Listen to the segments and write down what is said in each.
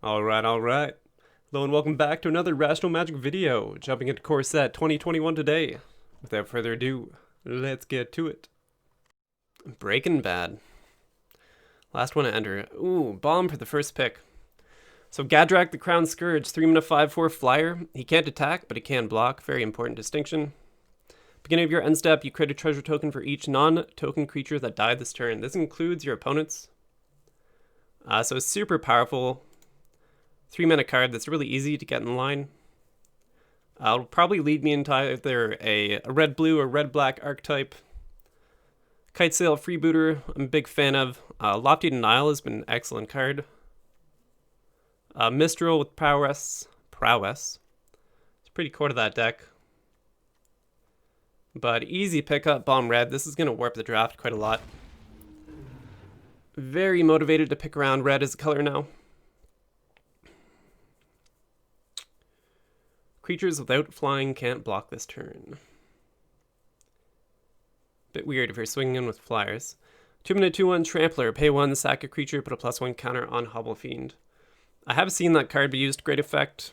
Alright. Hello and welcome back to another Rational Magic video. Jumping into core set 2021 today. Without further ado, let's get to it. Breaking Bad. Last one to enter. Ooh, bomb for the first pick. So Gadrak the Crown Scourge, 3-mana 5/4 flyer. He can't attack, but he can block. Very important distinction. Beginning of your end step, you create a treasure token for each non-token creature that died this turn. This includes your opponents. So it's super powerful. 3-mana card that's really easy to get in line. It'll probably lead me into either a red-blue or red-black archetype. Kite Sail Freebooter, I'm a big fan of. Lofty Denial has been an excellent card. Mistral with Prowess. It's pretty core to that deck. But easy pickup, Bomb Red. This is going to warp the draft quite a lot. Very motivated to pick around red as a color now. Creatures without flying can't block this turn. Bit weird if you're swinging in with flyers. 2-mana 2/1 Trampler. Pay 1, sack a creature, put a +1 counter on Hobble Fiend. I have seen that card be used to great effect.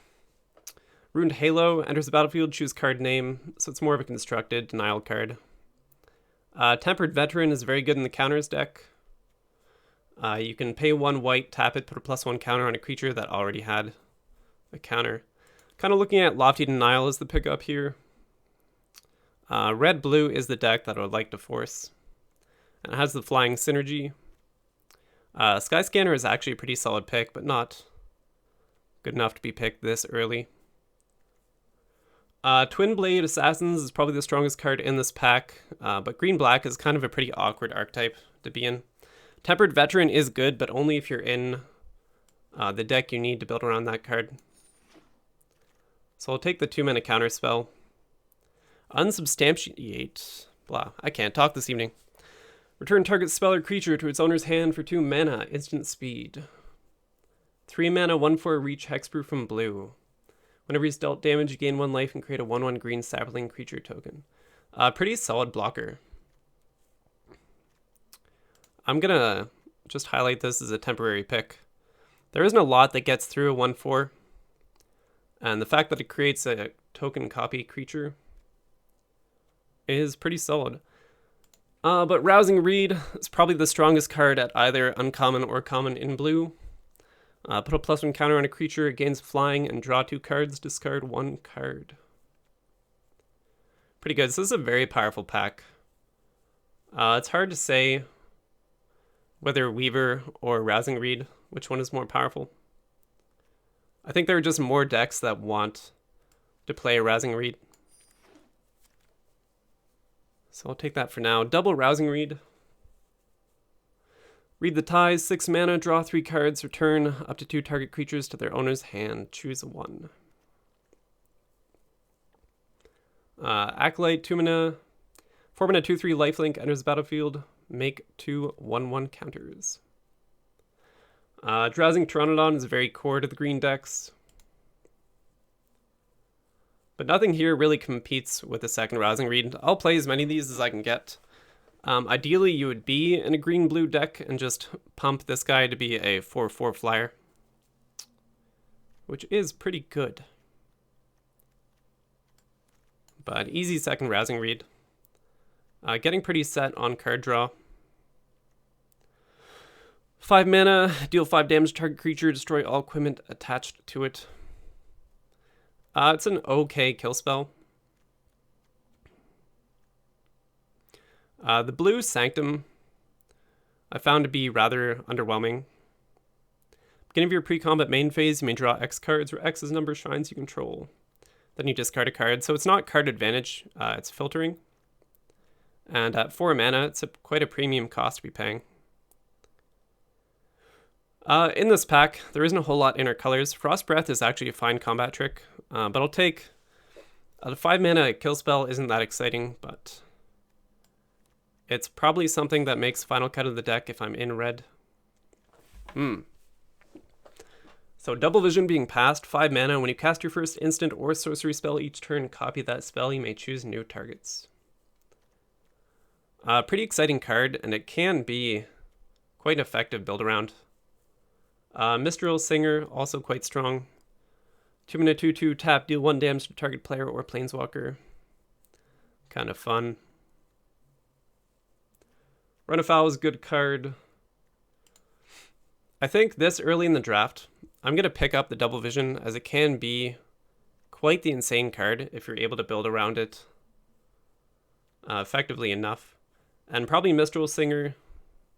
Ruined Halo. Enters the battlefield, choose card name. So it's more of a constructed denial card. Tempered Veteran is very good in the counters deck. You can pay 1 white, tap it, put a +1 counter on a creature that already had a counter. Kind of looking at Lofty Denial as the pickup here. Red-blue is the deck that I would like to force. And it has the flying synergy. Skyscanner is actually a pretty solid pick, but not good enough to be picked this early. Twin Blade Assassins is probably the strongest card in this pack, but green-black is kind of a pretty awkward archetype to be in. Tempered Veteran is good, but only if you're in the deck you need to build around that card. So I'll take the 2-mana counter spell. Unsubstantiate. Blah. I can't talk this evening. Return target spell or creature to its owner's hand for 2 mana. Instant speed. 3 mana 1/4 reach hexproof from blue. Whenever he's dealt damage, you gain 1 life and create a 1/1 green sapling creature token. Pretty solid blocker. I'm gonna just highlight this as a temporary pick. There isn't a lot that gets through a 1/4. And the fact that it creates a token copy creature is pretty solid. But Rousing Reed is probably the strongest card at either uncommon or common in blue. Put a +1 counter on a creature, it gains flying, and draw 2 cards, discard 1 card. Pretty good. So this is a very powerful pack. It's hard to say whether Weaver or Rousing Reed, which one is more powerful. I think there are just more decks that want to play a Rousing Reed. So I'll take that for now. Double Rousing Reed. Read the Ties, 6 mana, draw 3 cards, return up to 2 target creatures to their owner's hand. Choose 1. Acolyte, 2 mana, 4 mana 2/3 lifelink, enters the battlefield. Make 2 1/1 counters. Drowsing Pteranodon is very core to the green decks. But nothing here really competes with the second Rousing Reed. I'll play as many of these as I can get. Ideally, you would be in a green-blue deck and just pump this guy to be a 4/4 flyer, which is pretty good. But easy second Rousing Reed. Getting pretty set on card draw. 5 mana, deal 5 damage to target creature, destroy all equipment attached to it. It's an okay kill spell. The blue Sanctum I found to be rather underwhelming. Beginning of your pre-combat main phase, you may draw X cards, where X is number of shrines you control. Then you discard a card. So it's not card advantage, it's filtering. And at 4 mana, it's quite a premium cost to be paying. In this pack, there isn't a whole lot in our colors. Frost Breath is actually a fine combat trick, but I'll take... the 5 mana kill spell isn't that exciting, but it's probably something that makes final cut of the deck if I'm in red. So Double Vision being passed, 5 mana. When you cast your first instant or sorcery spell each turn, copy that spell. You may choose new targets. Pretty exciting card, and it can be quite an effective build around. Mistral Singer, also quite strong. 2-mana 2/2 tap, deal 1 damage to target player or planeswalker. Kind of fun. Run Afoul is a good card. I think this early in the draft, I'm going to pick up the Double Vision, as it can be quite the insane card if you're able to build around it effectively enough. And probably Mistral Singer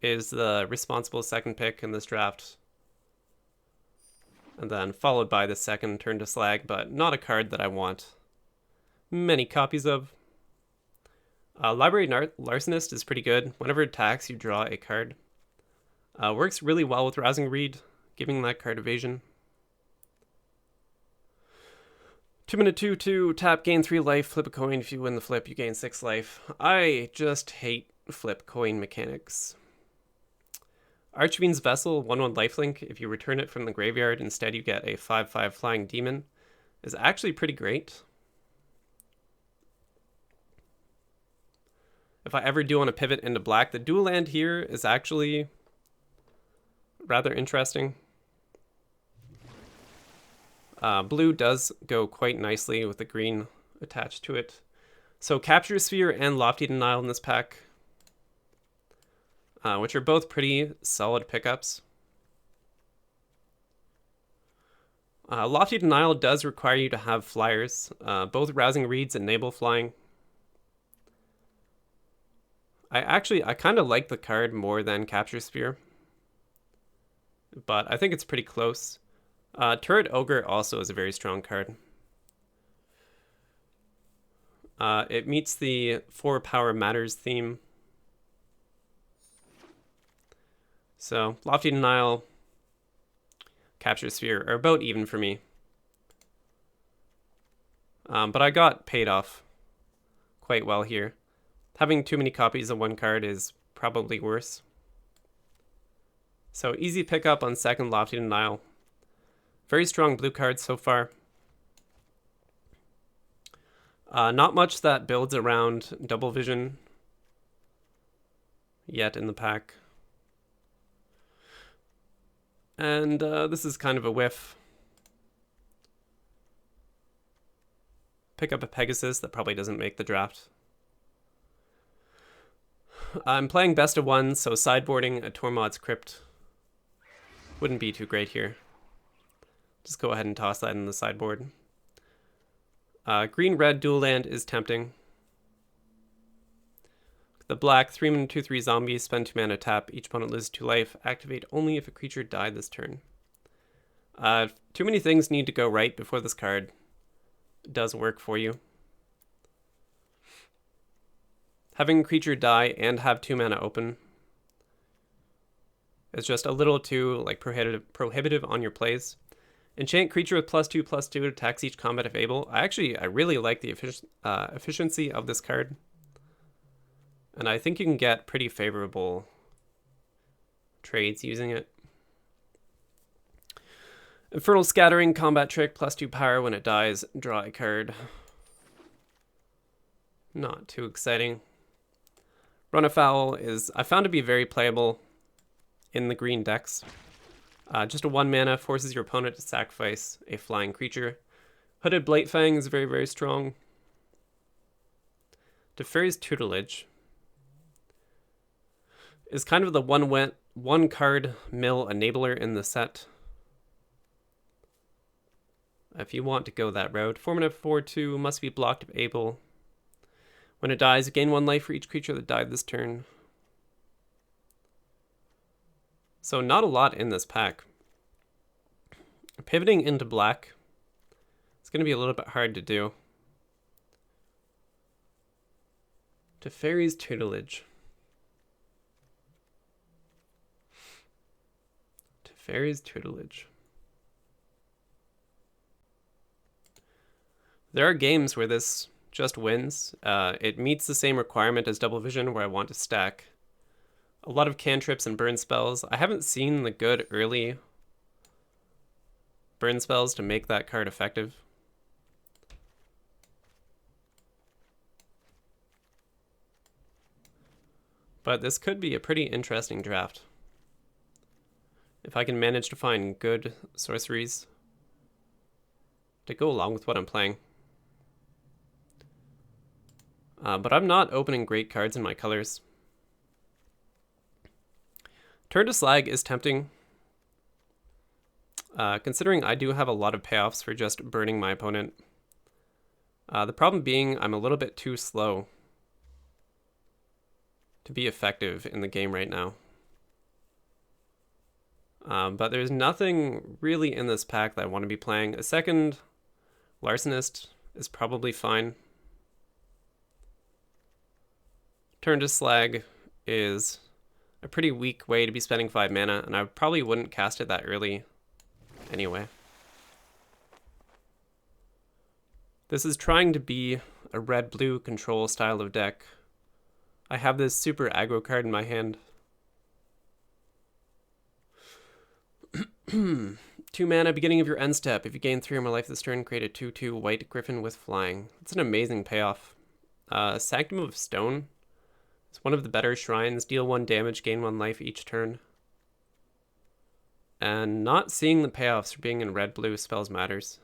is the responsible second pick in this draft. And then followed by the second Turn to Slag, but not a card that I want many copies of. Library Larcenist is pretty good. Whenever it attacks, you draw a card. Works really well with Rousing Reed, giving that card evasion. 2-mana 2/2 tap, gain 3 life, flip a coin. If you win the flip, you gain 6 life. I just hate flip coin mechanics. Archfiend's Vessel, 1/1 lifelink. If you return it from the graveyard, instead you get a 5/5 flying demon, is actually pretty great. If I ever do want to pivot into black, the dual land here is actually rather interesting. Blue does go quite nicely with the green attached to it. So Capture Sphere and Lofty Denial in this pack, which are both pretty solid pickups. Lofty Denial does require you to have flyers. Both Rousing Reeds enable flying. I kind of like the card more than Capture Sphere, but I think it's pretty close. Turret Ogre also is a very strong card. It meets the 4 power matters theme. So Lofty Denial, Capture Sphere are about even for me. But I got paid off quite well here. Having too many copies of one card is probably worse. So easy pickup on second Lofty Denial. Very strong blue cards so far. Not much that builds around Double Vision yet in the pack. And this is kind of a whiff. Pick up a Pegasus that probably doesn't make the draft. I'm playing best of one, so sideboarding a Tormod's Crypt wouldn't be too great here. Just go ahead and toss that in the sideboard. Green-red dual land is tempting. The black 3-mana 2/3 zombie, spend 2 mana tap, each opponent loses 2 life, activate only if a creature died this turn. Too many things need to go right before this card does work for you. Having a creature die and have 2 mana open is just a little too prohibitive on your plays. Enchant creature with +2/+2, attacks each combat if able. I really like the efficiency of this card. And I think you can get pretty favorable trades using it. Infernal Scattering, combat trick, +2 power. When it dies, draw a card. Not too exciting. Run Afoul is, I found to be very playable in the green decks. Just a 1 mana, forces your opponent to sacrifice a flying creature. Hooded Blatefang is very, very strong. Teferi's Tutelage is kind of the one card mill enabler in the set. If you want to go that route. 4 mana 4/2, must be blocked if able. When it dies, gain 1 life for each creature that died this turn. So not a lot in this pack. Pivoting into black, it's going to be a little bit hard to do. Teferi's Tutelage. Teferi's Tutelage. There are games where this just wins. It meets the same requirement as Double Vision, where I want to stack a lot of cantrips and burn spells. I haven't seen the good early burn spells to make that card effective. But this could be a pretty interesting draft. if I can manage to find good sorceries to go along with what I'm playing. But I'm not opening great cards in my colors. Turn to Slag is tempting, considering I do have a lot of payoffs for just burning my opponent. The problem being I'm a little bit too slow to be effective in the game right now. But there's nothing really in this pack that I want to be playing. A second Larcenist is probably fine. Turn to Slag is a pretty weak way to be spending 5 mana, and I probably wouldn't cast it that early anyway. This is trying to be a red-blue control style of deck. I have this super aggro card in my hand. 2 mana, beginning of your end step. If you gain 3 or more life this turn, create a 2/2 white griffin with flying. It's an amazing payoff. Sanctum of Stone. It's one of the better shrines. Deal 1 damage, gain 1 life each turn. And not seeing the payoffs for being in red-blue spells matters.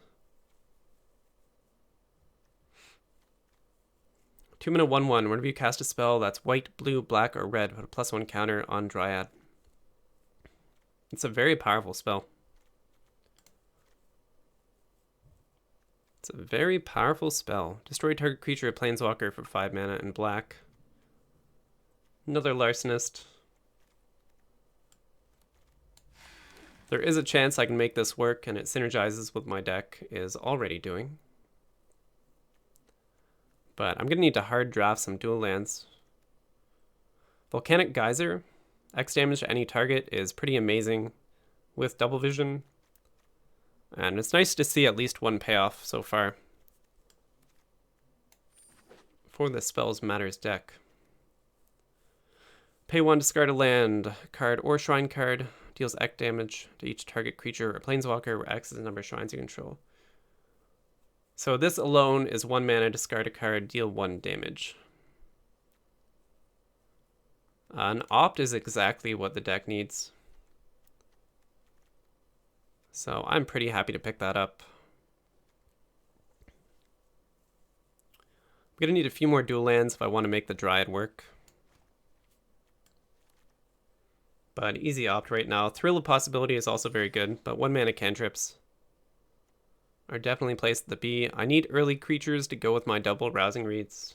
2 mana 1/1. Whenever you cast a spell that's white, blue, black, or red, put a +1 counter on Dryad. It's a very powerful spell. It's a very powerful spell. Destroy target creature or planeswalker for 5 mana in black. Another Larcenist. There is a chance I can make this work, and it synergizes with my deck is already doing. But I'm going to need to hard draft some dual lands. Volcanic Geyser. X damage to any target is pretty amazing with double vision. And it's nice to see at least one payoff so far for the Spells Matters deck. Pay 1, discard a land card or shrine card. Deals X damage to each target creature or planeswalker where X is the number of shrines you control. So this alone is 1 mana, discard a card, deal 1 damage. An opt is exactly what the deck needs. So I'm pretty happy to pick that up. I'm going to need a few more dual lands if I want to make the Dryad work. But easy opt right now. Thrill of Possibility is also very good, but 1 mana cantrips are definitely placed at the B. I need early creatures to go with my double Rousing Reeds.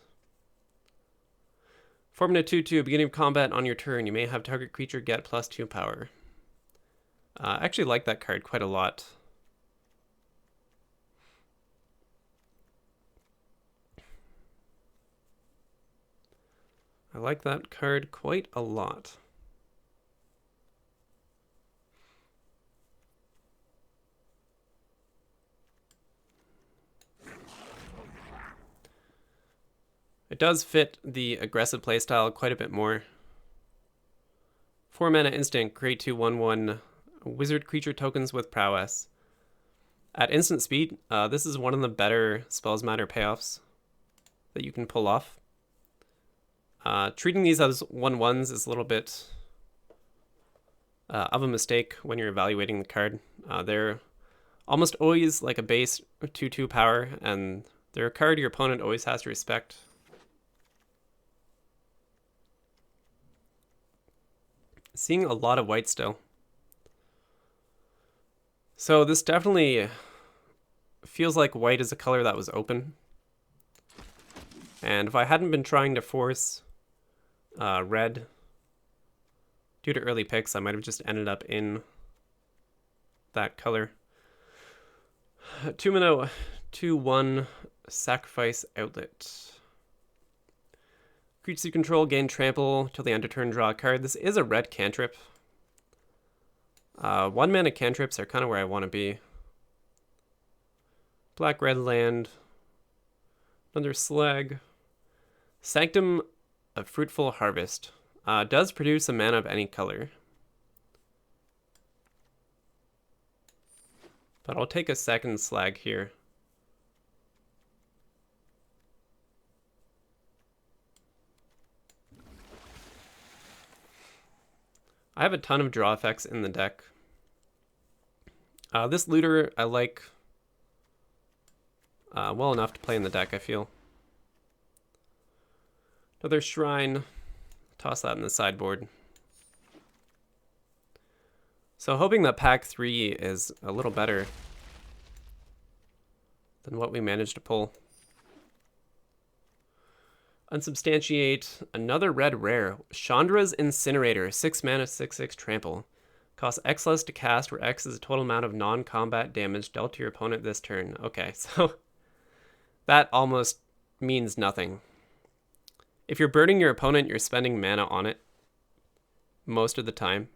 4 mana 2/2, beginning of combat on your turn, you may have target creature get +2 power. I actually like that card quite a lot. I like that card quite a lot. It does fit the aggressive playstyle quite a bit more. 4 mana instant, create 2 1/1 wizard creature tokens with prowess. At instant speed, this is one of the better Spells Matter payoffs that you can pull off. Treating these as 1/1s is a little bit of a mistake when you're evaluating the card. They're almost always like a base 2/2 power, and they're a card your opponent always has to respect. Seeing a lot of white still. So this definitely feels like white is a color that was open. And if I hadn't been trying to force red due to early picks, I might have just ended up in that color. 2 mana 2/1 Sacrifice Outlet. Creatures you control gain trample till the end of turn, draw a card. This is a red cantrip. 1 mana cantrips are kind of where I want to be. Black red land. Another Slag. Sanctum of Fruitful Harvest. Does produce a mana of any color. But I'll take a second Slag here. I have a ton of draw effects in the deck. This looter I like well enough to play in the deck, I feel. Another shrine. Toss that in the sideboard. So hoping that pack 3 is a little better than what we managed to pull. Unsubstantiate. Another red rare. Chandra's Incinerator. 6 mana, 6/6 trample. Costs X less to cast, where X is the total amount of non-combat damage dealt to your opponent this turn. Okay, so that almost means nothing. If you're burning your opponent, you're spending mana on it most of the time.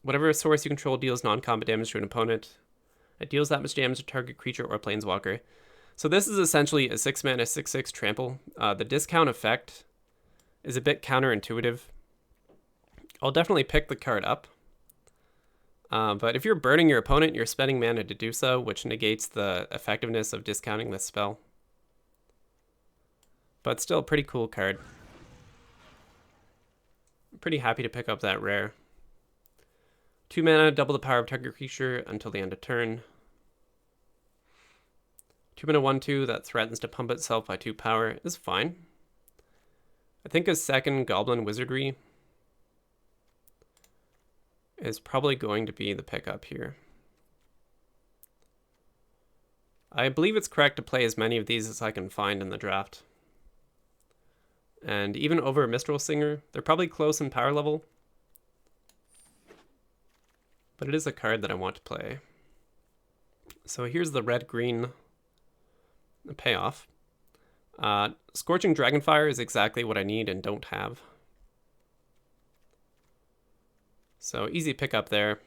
Whatever source you control deals non-combat damage to an opponent, it deals that much damage to target creature or planeswalker. So this is essentially a 6 mana, 6/6 trample. The discount effect is a bit counterintuitive. I'll definitely pick the card up. But if you're burning your opponent, you're spending mana to do so, which negates the effectiveness of discounting this spell. But still a pretty cool card. I'm pretty happy to pick up that rare. 2 mana, double the power of target creature until the end of turn. 2 mana 1/2 that threatens to pump itself by 2 power is fine. I think a second Goblin Wizardry is probably going to be the pickup here. I believe it's correct to play as many of these as I can find in the draft. And even over Mistral Singer, they're probably close in power level. But it is a card that I want to play. So here's the red-green payoff. Scorching Dragonfire is exactly what I need and don't have. So easy pickup there.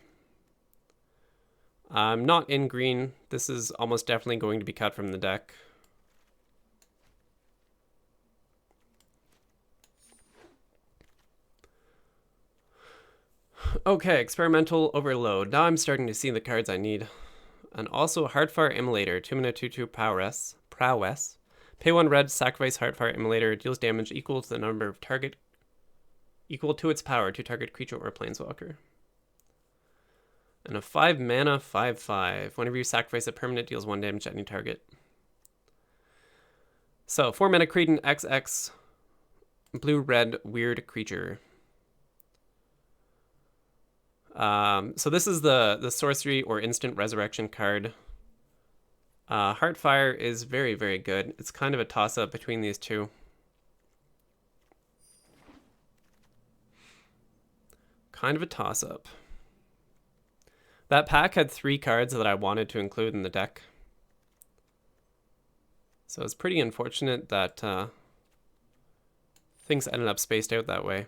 I'm not in green. This is almost definitely going to be cut from the deck. Okay, Experimental Overload. Now I'm starting to see the cards I need. And also Heartfire Immolator, 2 mana 2/2 prowess. Pay 1 red, sacrifice Heartfire Immolator, deals damage equal to the number of target equal to its power to target creature or planeswalker. And a 5 mana 5/5. Whenever you sacrifice a permanent, deals 1 damage to any target. So 4 mana Creedon XX blue-red weird creature. So this is the sorcery or instant resurrection card. Heartfire is very, very good. It's kind of a toss-up between these two. Kind of a toss-up. That pack had 3 cards that I wanted to include in the deck. So it's pretty unfortunate that things ended up spaced out that way.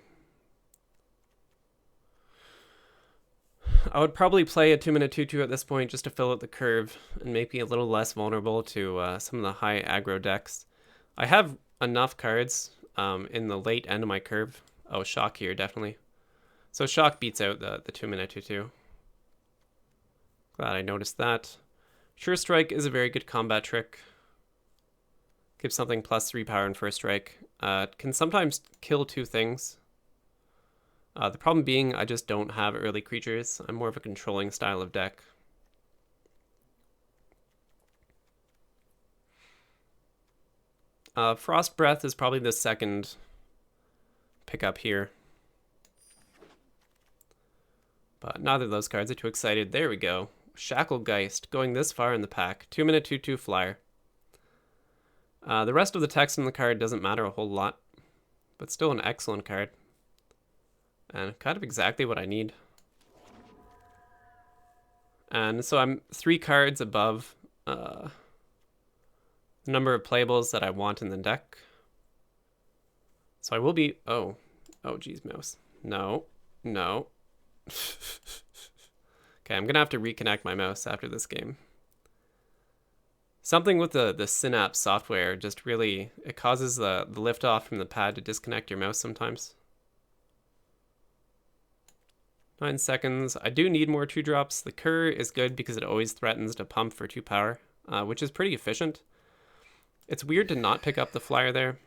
I would probably play a 2 mana 2/2 at this point just to fill out the curve and make me a little less vulnerable to some of the high aggro decks. I have enough cards in the late end of my curve. Oh, Shock here, definitely. So Shock beats out the 2 mana 2/2. Glad I noticed that. Sure Strike is a very good combat trick. Gives something +3 power in first strike. Can sometimes kill 2 things. The problem being I just don't have early creatures. I'm more of a controlling style of deck. Frost Breath is probably the second pickup here. But neither of those cards are too excited. There we go. Shacklegeist going this far in the pack. 2 mana 2/2 flyer. The rest of the text in the card doesn't matter a whole lot, but still an excellent card. And kind of exactly what I need. And so I'm 3 cards above the number of playables that I want in the deck. So I will be... Oh geez, mouse. No. Okay, I'm going to have to reconnect my mouse after this game. Something with the Synapse software just really... It causes the liftoff from the pad to disconnect your mouse sometimes. 9 seconds. I do need more 2-drops. The Cur is good because it always threatens to pump for 2 power, which is pretty efficient. It's weird to not pick up the flyer there,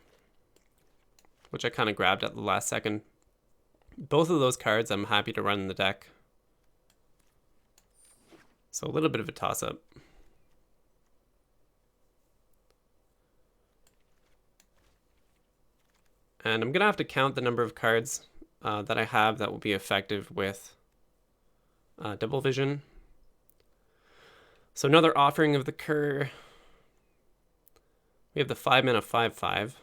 which I kind of grabbed at the last second. Both of those cards I'm happy to run in the deck. So a little bit of a toss-up. And I'm going to have to count the number of cards that I have that will be effective with double vision. So another offering of the Cur. We have the 5-mana 5/5.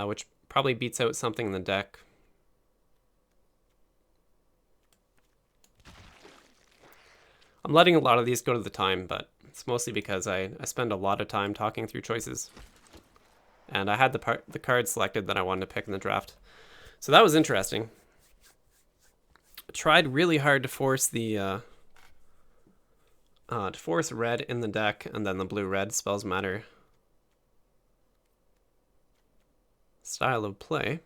Which probably beats out something in the deck. I'm letting a lot of these go to the time, but it's mostly because I spend a lot of time talking through choices. And I had the card selected that I wanted to pick in the draft. So that was interesting. I tried really hard to force the red in the deck, and then the blue-red spells matter style of play.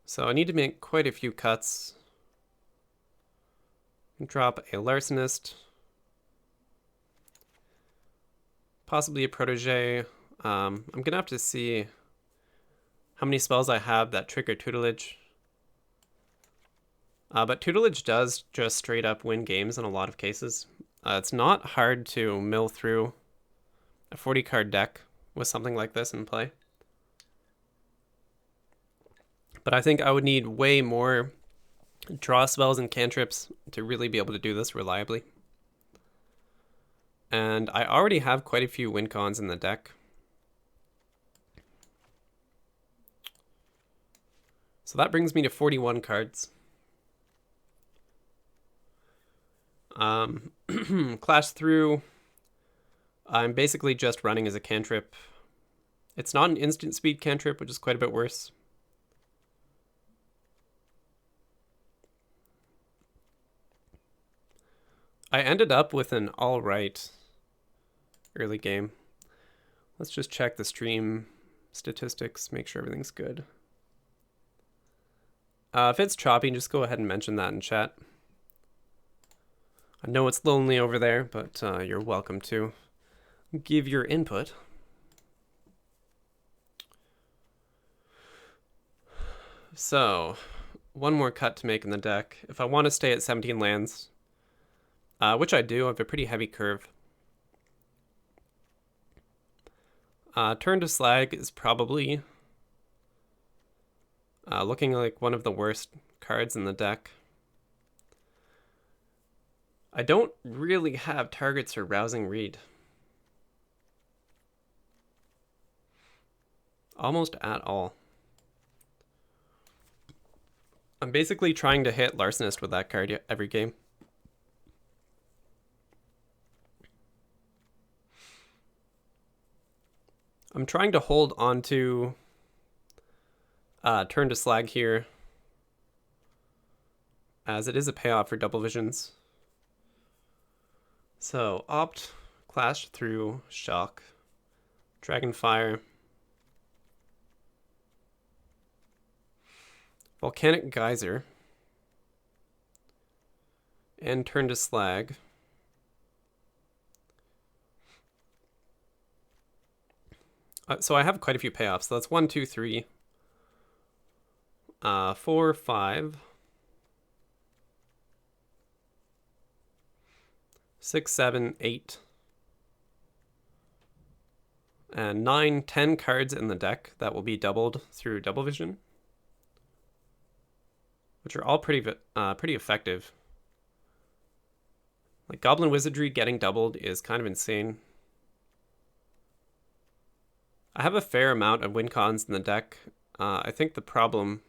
So I need to make quite a few cuts. Drop a Larcenist, possibly a Protege. I'm gonna have to see how many spells I have that trigger Tutelage. But Tutelage does just straight up win games in a lot of cases. It's not hard to mill through a 40 card deck with something like this in play. But I think I would need way more draw spells and cantrips to really be able to do this reliably. And I already have quite a few win cons in the deck. So that brings me to 41 cards. Clash through. I'm basically just running as a cantrip. It's not an instant speed cantrip, which is quite a bit worse. I ended up with an alright early game. Let's just check the stream statistics, make sure everything's good. If it's choppy, just go ahead and mention that in chat. I know it's lonely over there, but you're welcome to give your input. So, one more cut to make in the deck. If I want to stay at 17 lands, which I do, I have a pretty heavy curve. Turn to Slag is probably looking like one of the worst cards in the deck. I don't really have targets for Rousing Reed. Almost at all. I'm basically trying to hit Larcenist with that card every game. I'm trying to hold on to Turn to Slag here, as it is a payoff for double visions. So opt, Clash through, Shock, Dragonfire, Volcanic Geyser, and Turn to Slag. So I have quite a few payoffs. So that's 1, 2, 3, 4, 5, 6, 7, 8, and 9, 10 cards in the deck that will be doubled through double vision, which are all pretty effective. Like Goblin Wizardry getting doubled is kind of insane. I have a fair amount of win cons in the deck. I think the problem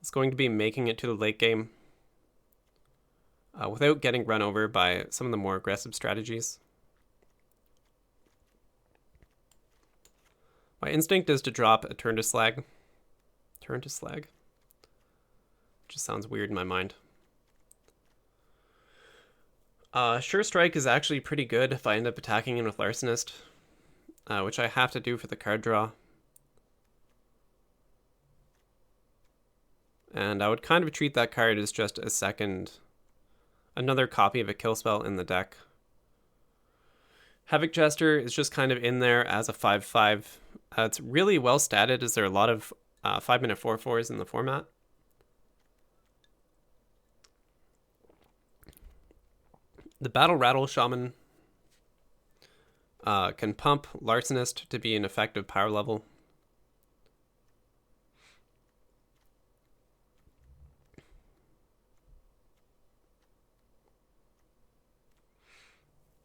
is going to be making it to the late game without getting run over by some of the more aggressive strategies. My instinct is to drop a Turn to Slag. Turn to Slag. Just sounds weird in my mind. Sure Strike is actually pretty good if I end up attacking in with Larcenist, which I have to do for the card draw. And I would kind of treat that card as just another copy of a kill spell in the deck. Havoc Jester is just kind of in there as a 5/5. It's really well statted, as there are a lot of 5-minute 4/4s in the format. The Battle Rattle Shaman can pump Larcenist to be an effective power level.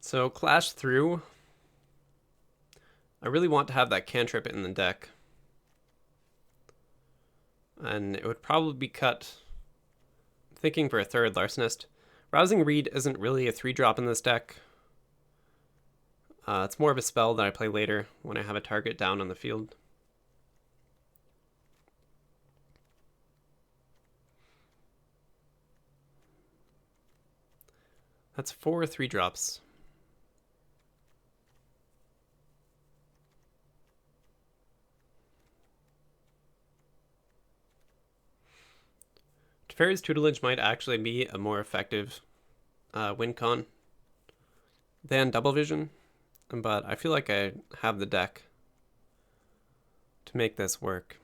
So Clash through. I really want to have that cantrip in the deck. And it would probably be cut. I'm thinking for a third Larcenist. Rousing Reed isn't really a 3-drop in this deck. It's more of a spell that I play later when I have a target down on the field. That's 4 3-drops. Teferi's Tutelage might actually be a more effective win con than Double Vision, but I feel like I have the deck to make this work.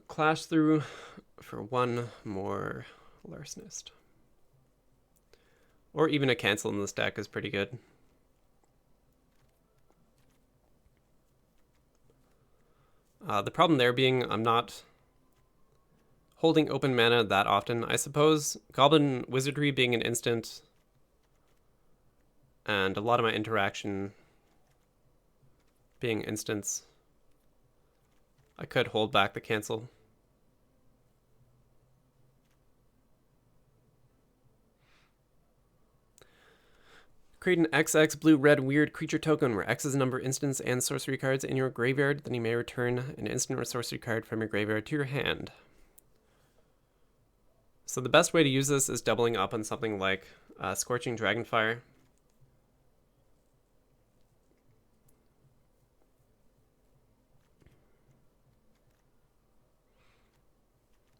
Clash through for one more Larcenist. Or even a cancel in this deck is pretty good. The problem there being I'm not holding open mana that often. I suppose Goblin Wizardry being an instant and a lot of my interaction being instants, I could hold back the cancel. Create an XX blue-red weird creature token where X is the number of instants and sorcery cards in your graveyard. Then you may return an instant or sorcery card from your graveyard to your hand. So the best way to use this is doubling up on something like Scorching Dragonfire.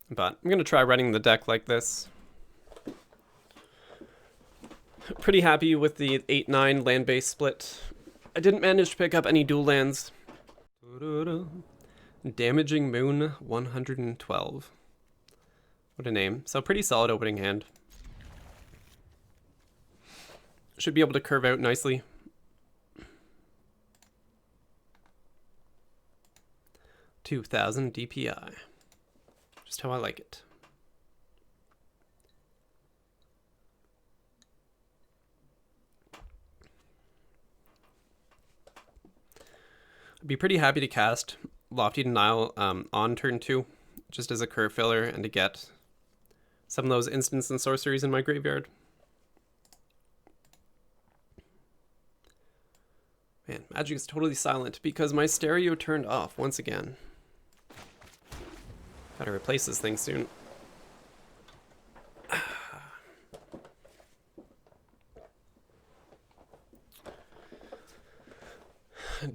But I'm going to try running the deck like this. Pretty happy with the 8-9 land-based split. I didn't manage to pick up any dual lands. Damaging Moon 112. What a name. So pretty solid opening hand. Should be able to curve out nicely. $2,000 DPI. Just how I like it. I'd be pretty happy to cast Lofty Denial on turn 2, just as a curve filler and to get some of those instants and sorceries in my graveyard. Man, Magic is totally silent because my stereo turned off once again. Gotta replace this thing soon.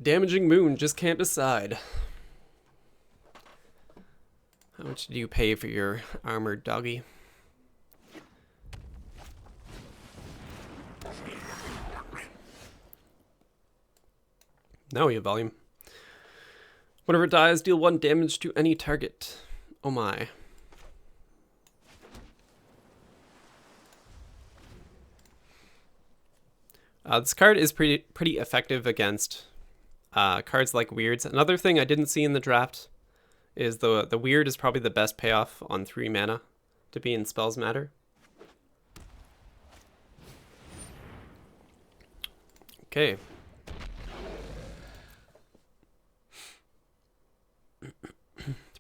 Damaging Moon just can't decide. How much do you pay for your armored doggy? Now we have volume. Whenever it dies, deal 1 damage to any target. Oh my. This card is pretty effective against cards like Weirds. Another thing I didn't see in the draft is the Weird is probably the best payoff on 3 mana to be in Spells Matter. Okay.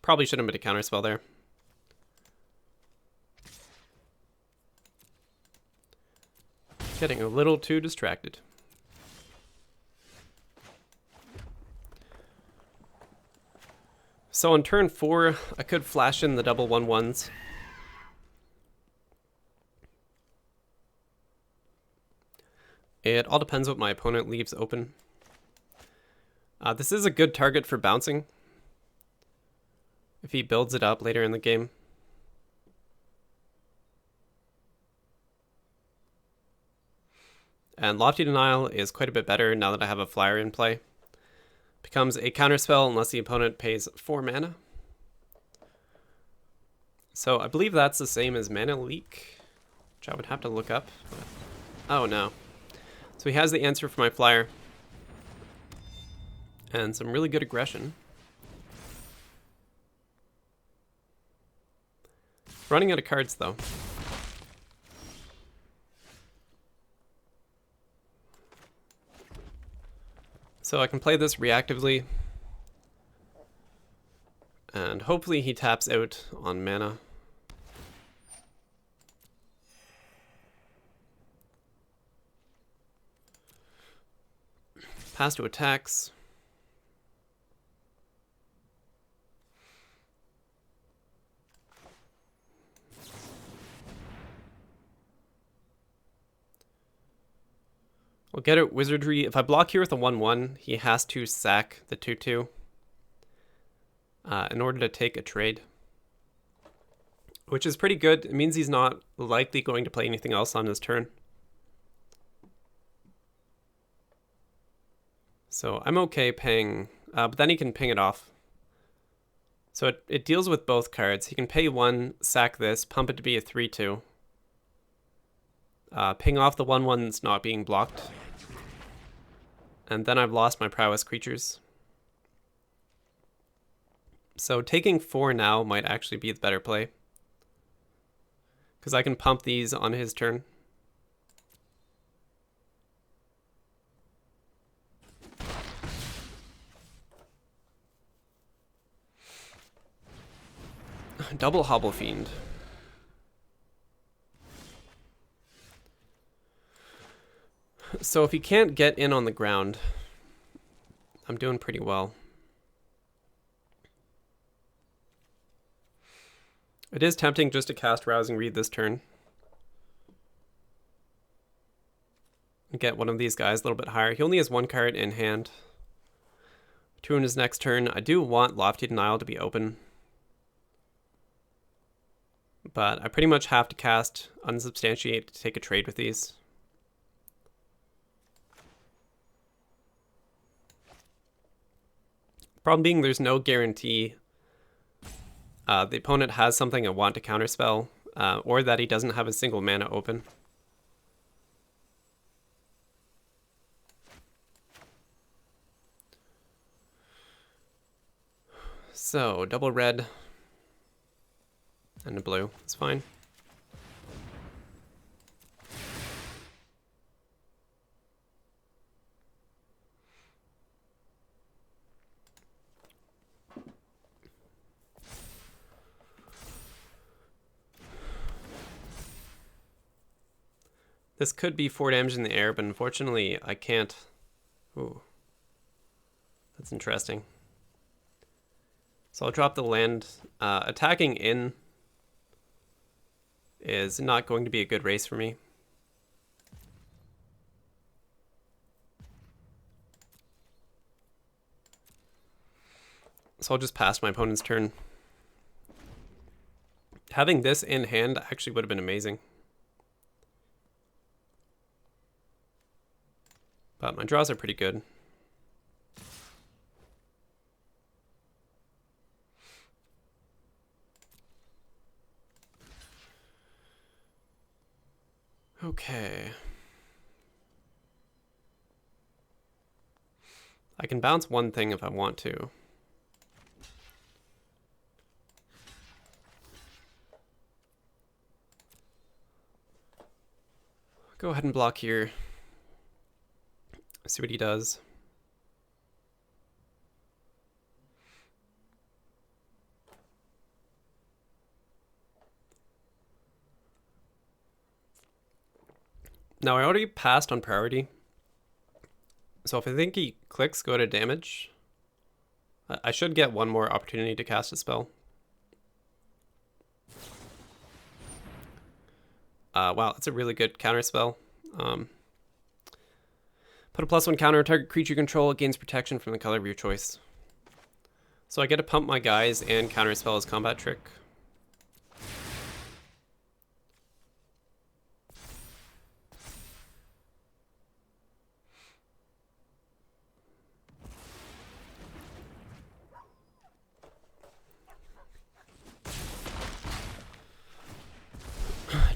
Probably shouldn't have been a counterspell there. Getting a little too distracted. So on turn 4, I could flash in the double 1/1s. It all depends what my opponent leaves open. This is a good target for bouncing if he builds it up later in the game. And Lofty Denial is quite a bit better now that I have a flyer in play. Becomes a counterspell unless the opponent pays 4 mana. So I believe that's the same as Mana Leak, which I would have to look up. Oh no. So he has the answer for my flyer. And some really good aggression. Running out of cards though. So I can play this reactively. And hopefully he taps out on mana. Pass to attacks. We'll get it Wizardry. If I block here with a 1/1, he has to sack the 2/2 in order to take a trade. Which is pretty good. It means he's not likely going to play anything else on his turn. So I'm okay paying, but then he can ping it off. So it deals with both cards. He can pay 1, sack this, pump it to be a 3/2. Ping off the 1/1 that's not being blocked. And then I've lost my prowess creatures. So taking 4 now might actually be the better play. Because I can pump these on his turn. Double Hobble Fiend. So if he can't get in on the ground, I'm doing pretty well. It is tempting just to cast Rousing Reed this turn. And get one of these guys a little bit higher. He only has 1 card in hand. 2 in his next turn. I do want Lofty Denial to be open. But I pretty much have to cast Unsubstantiate to take a trade with these. Problem being there's no guarantee the opponent has something I want to counterspell, or that he doesn't have a single mana open. So, double red and a blue. It's fine. This could be 4 damage in the air, but unfortunately I can't. Ooh. That's interesting. So I'll drop the land. Attacking in is not going to be a good race for me. So I'll just pass my opponent's turn. Having this in hand actually would have been amazing. But my draws are pretty good. Okay. I can bounce one thing if I want to. Go ahead and block here. See what he does. Now I already passed on priority. So if I think he clicks go to damage, I should get one more opportunity to cast a spell. Wow, that's a really good counter spell. Put a +1 counter on target creature you control. It gains protection from the color of your choice. So I get to pump my guys and counterspell his combat trick.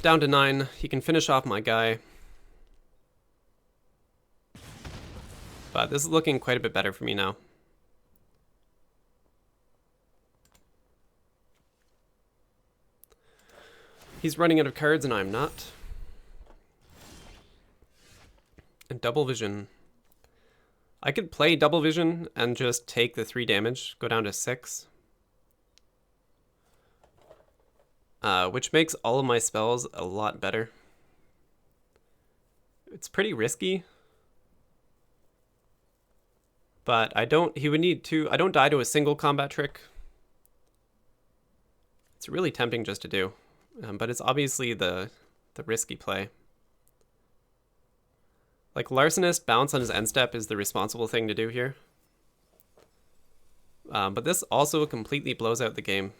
Down to 9. He can finish off my guy. But this is looking quite a bit better for me now. He's running out of cards and I'm not. And double vision. I could play double vision and just take the 3 damage, go down to 6. Which makes all of my spells a lot better. It's pretty risky. But he would need 2, I don't die to a single combat trick. It's really tempting just to do. But it's obviously the risky play. Like, Larcenist bounce on his end step is the responsible thing to do here. But this also completely blows out the game.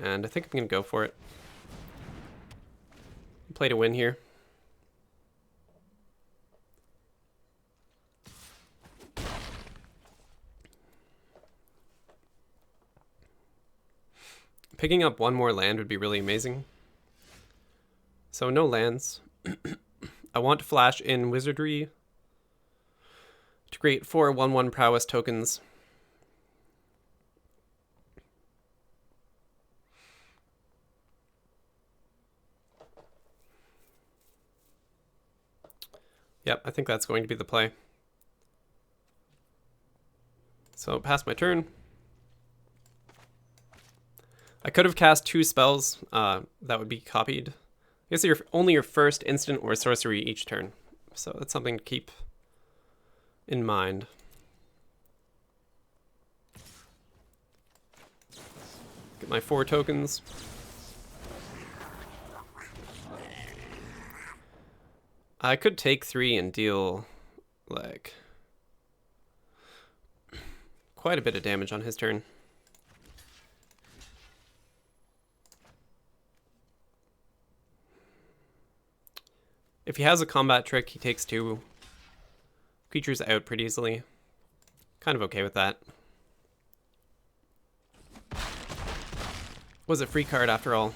And I think I'm going to go for it. Play to win here. Picking up one more land would be really amazing. So no lands. I want to flash in Wizardry to create 4 1/1 prowess tokens. Yep, I think that's going to be the play. So pass my turn. I could have cast 2 spells that would be copied. I guess you're only your first instant or sorcery each turn. So that's something to keep in mind. Get my 4 tokens. I could take 3 and deal, like, quite a bit of damage on his turn. If he has a combat trick, he takes 2 creatures out pretty easily. Kind of okay with that. Was a free card after all.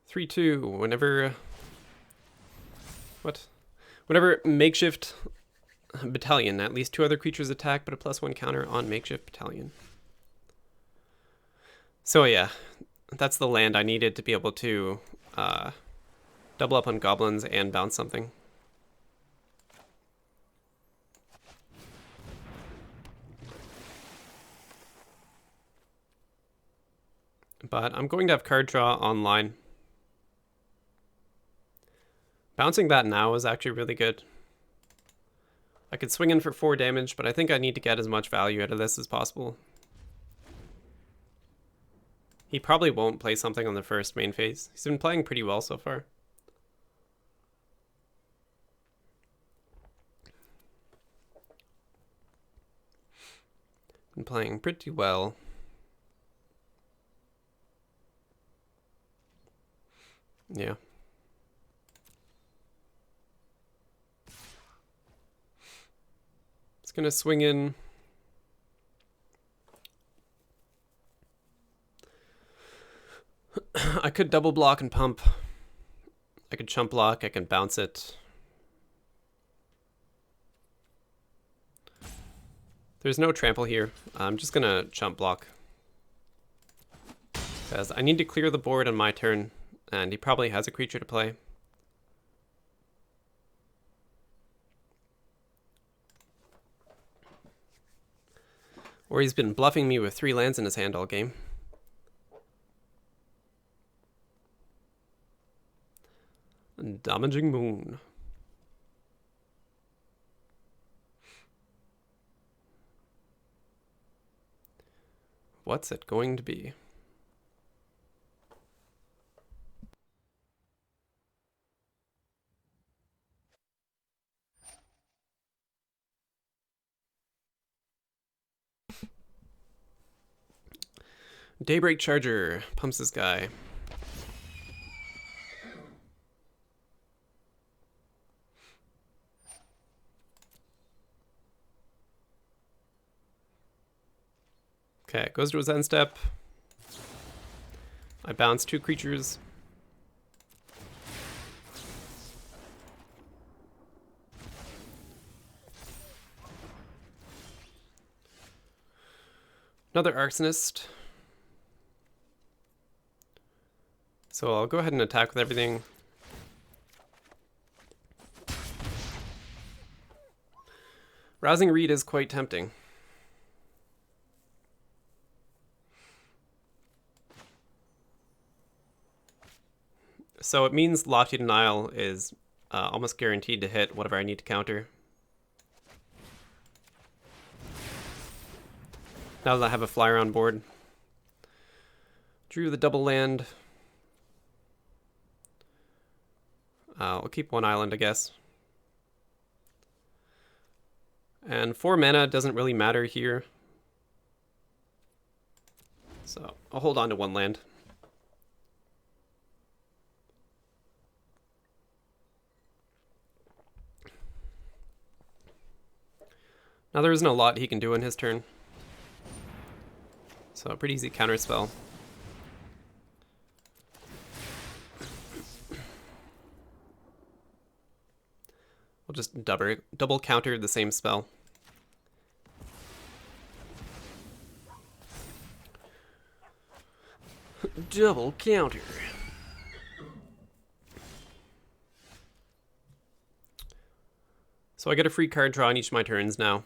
Three, 2. Whenever makeshift battalion, at least 2 other creatures attack, but a +1 counter on makeshift battalion. So yeah, that's the land I needed to be able to double up on goblins and bounce something. But I'm going to have card draw online. Bouncing that now is actually really good. I could swing in for 4 damage, but I think I need to get as much value out of this as possible. He probably won't play something on the first main phase. He's been playing pretty well so far. Been playing pretty well. Yeah. It's gonna swing in. I could double block and pump. I could chump block, I can bounce it. There's no trample here. I'm just gonna chump block. Because I need to clear the board on my turn, and he probably has a creature to play. Or he's been bluffing me with 3 lands in his hand all game. Damaging Moon. What's it going to be? Daybreak Charger pumps this guy. Okay, goes to his end step. I bounce 2 creatures. Another Arsonist. So I'll go ahead and attack with everything. Rousing Reed is quite tempting. So it means Lofty Denial is almost guaranteed to hit whatever I need to counter. Now that I have a flyer on board. Drew the double land. I'll keep 1 island, I guess. And 4 mana doesn't really matter here. So I'll hold on to 1 land. Now there isn't a lot he can do in his turn. So a pretty easy counter spell. We'll just double counter the same spell. Double counter. So I get a free card draw on each of my turns now.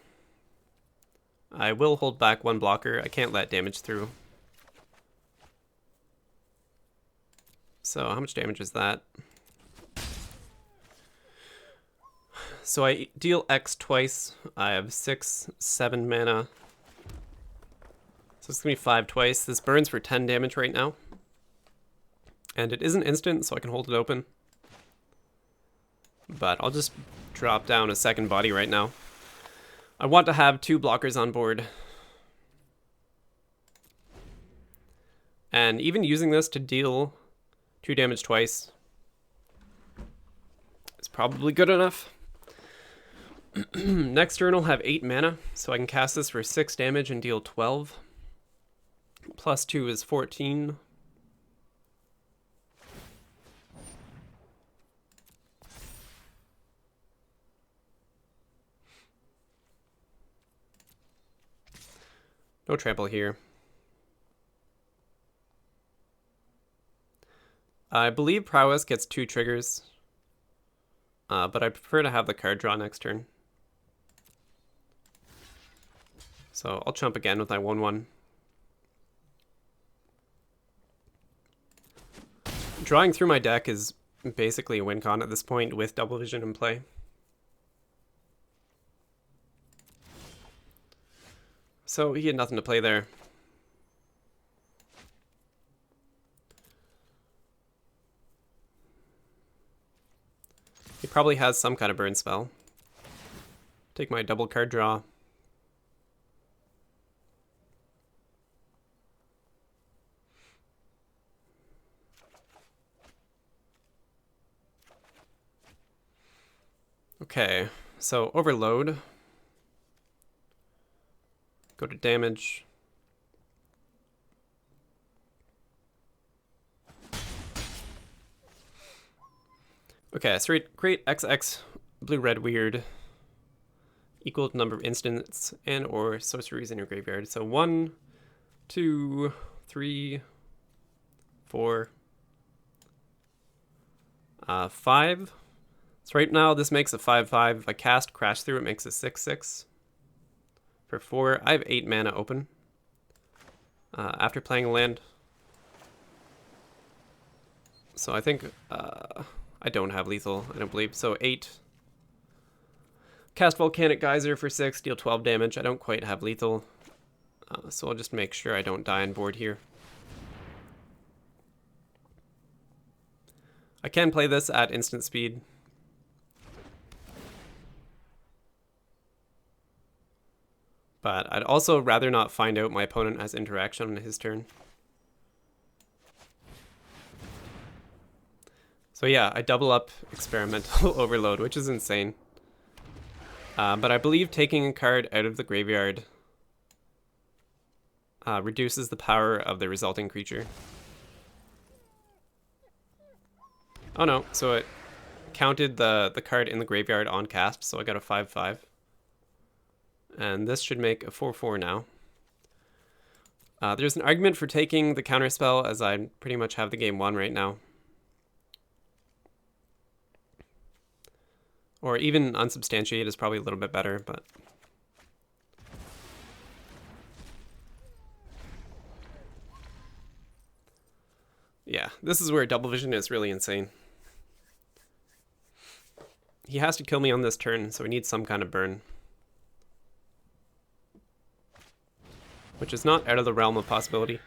I will hold back 1 blocker. I can't let damage through. So how much damage is that? So I deal X twice. I have 6, 7 mana. So it's going to be 5 twice. This burns for 10 damage right now. And it isn't instant, so I can hold it open. But I'll just drop down a 2nd body right now. I want to have 2 blockers on board. And even using this to deal 2 damage twice is probably good enough. Next turn I'll have 8 mana, so I can cast this for 6 damage and deal 12. Plus 2 is 14. No trample here. I believe Prowess gets 2 triggers, but I prefer to have the card draw next turn. So I'll chump again with my 1/1. Drawing through my deck is basically a win con at this point with Double Vision in play. So he had nothing to play there. He probably has some kind of burn spell. Take my double card draw. Okay, so overload. Go to damage. Okay, so create XX blue-red weird equal to number of instants and or sorceries in your graveyard. So 1, 2, 3, 4, 5. So right now this makes a 5/5. If I cast Crash Through, it makes a 6/6. For 4, I have 8 mana open. After playing a land. So I think I don't have lethal, I don't believe. So 8. Cast Volcanic Geyser for 6, deal 12 damage. I don't quite have lethal. So I'll just make sure I don't die on board here. I can play this at instant speed. But I'd also rather not find out my opponent has interaction on his turn. So yeah, I double up Experimental Overload, which is insane. But I believe taking a card out of the graveyard reduces the power of the resulting creature. Oh no, so it counted the card in the graveyard on cast, so I got a 5/5. And this should make a 4/4 now. There's an argument for taking the counterspell, as I pretty much have the game won right now. Or even unsubstantiate is probably a little bit better, but... yeah, this is where double vision is really insane. He has to kill me on this turn, so he needs some kind of burn. Which is not out of the realm of possibility.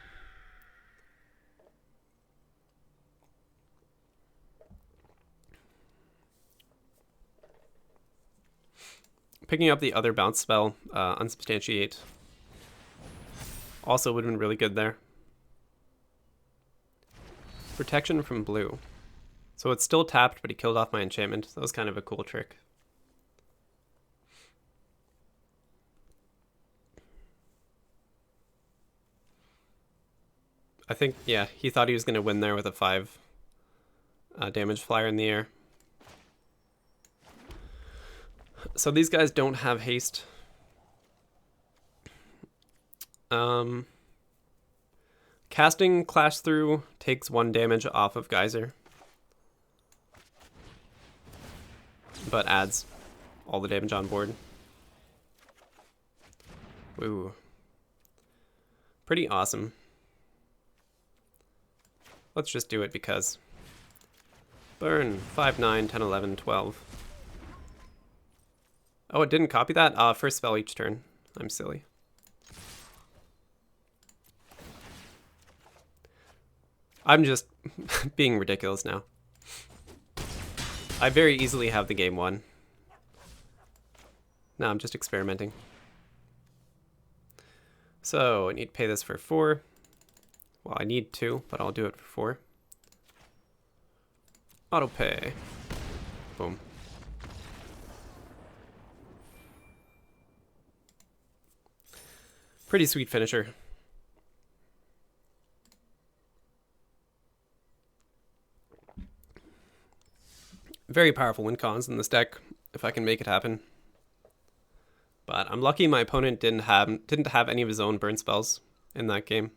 Picking up the other bounce spell, unsubstantiate, also would have been really good there. Protection from blue. So it's still tapped, but he killed off my enchantment. That was kind of a cool trick. I think, yeah, he thought he was going to win there with a 5 damage flyer in the air. So these guys don't have haste. Casting Clash Through takes 1 damage off of Geyser, but adds all the damage on board. Ooh. Pretty awesome. Let's just do it because. Burn. 5, 9, 10, 11, 12. Oh, it didn't copy that? First spell each turn. I'm silly. I'm just being ridiculous now. I very easily have the game won. No, I'm just experimenting. So I need to pay this for 4. Well, I need 2, but I'll do it for 4. Auto pay. Boom. Pretty sweet finisher. Very powerful win cons in this deck, if I can make it happen. But I'm lucky my opponent didn't have any of his own burn spells in that game.